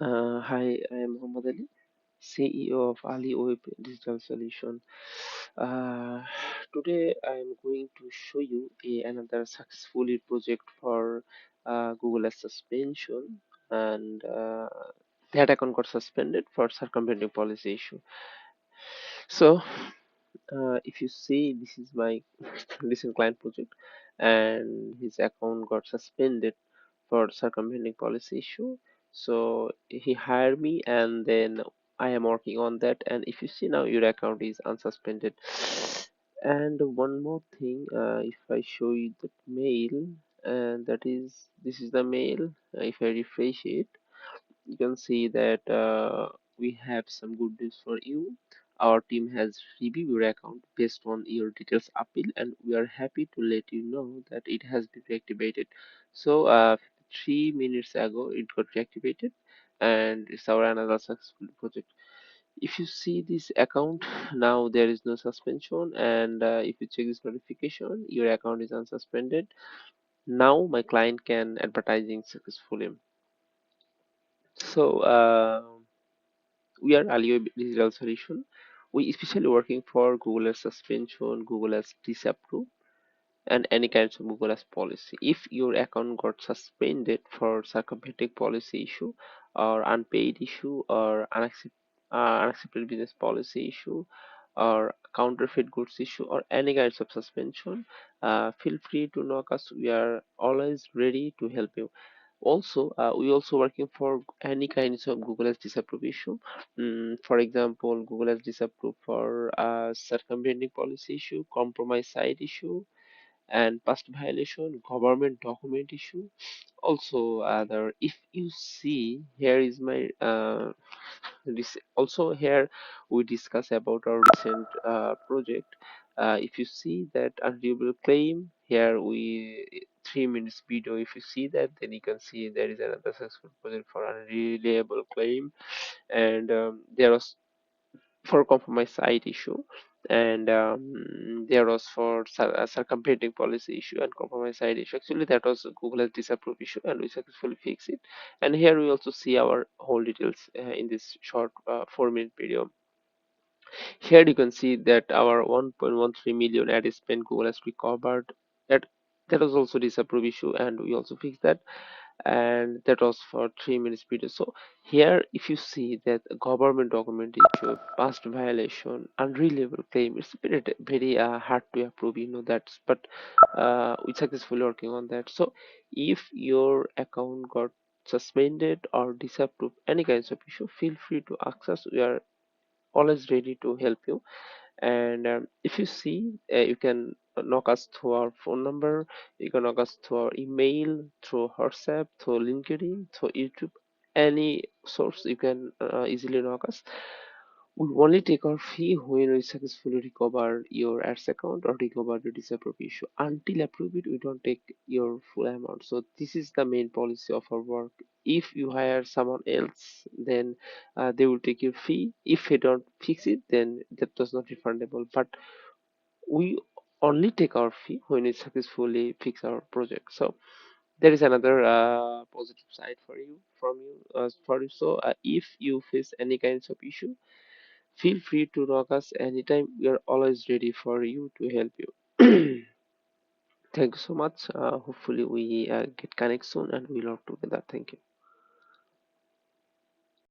Hi, I am Muhammad Ali, CEO of Aliwave Digital Solution. Uh, Today, I am going to show you another successfully project for Google suspension, and that account got suspended for circumventing policy issue. So, if you see, this is my recent client project, and his account got suspended for circumventing policy issue. So he hired me, and then I am working on that. And if you see now, your account is unsuspended. And one more thing, if I show you the mail, and that is this is the mail. If I refresh it, you can see that we have some good news for you. Our team has reviewed your account based on your details appeal, and we are happy to let you know that it has been reactivated. So, 3 minutes ago, it got reactivated, and it's our another successful project. If you see this account now, there is no suspension, and if you check this notification, your account is unsuspended. Now, my client can advertising successfully. So, we are Aliwave Digital Solution. We especially working for Google as suspension, Google as disapprove, and any kinds of Google as policy. If your account got suspended for circumventing policy issue, or unpaid issue, or unaccepted business policy issue, or counterfeit goods issue, or any kinds of suspension, feel free to knock us. We are always ready to help you. Also, we also working for any kinds of Google has disapproved issue. For example, Google has disapproved for circumventing policy issue, compromise site issue, and past violation, government document issue. Also, other if you see here is my this also here we discuss about our recent project. If you see that unreliable claim, here we 3 minutes video. If you see that, then you can see there is another successful project for unreliable claim, and there was for compromise site issue, and there was for circumventing policy issue and compromise site issue. Actually, that was Google has disapproved issue, and we successfully fixed it. And here we also see our whole details in this short 4 minute video. Here you can see that our 1.13 million ad spend Google has recovered. That that was also disapproved issue, and we also fixed that, and that was for 3 minutes video. So here if you see that government document issue, past violation, unreliable claim, it's very hard to approve, that, but we successfully working on that. So if your account got suspended or disapproved, any kinds of issue, feel free to ask us. We are always ready to help you. And if you see, you can knock us through our phone number, you can knock us through our email, through WhatsApp, through LinkedIn, through YouTube, any source you can easily knock us. We only take our fee when we successfully recover your ads account or recover the disapproved issue. Until approve it, we don't take your full amount. So this is the main policy of our work. If you hire someone else, then they will take your fee. If they don't fix it, then that was not refundable. But we only take our fee when we successfully fix our project. So there is another positive side for you. So if you face any kinds of issue, feel free to knock us anytime. We are always ready for you to help you. Thank you so much. Hopefully we get connect soon and we work together. Thank you.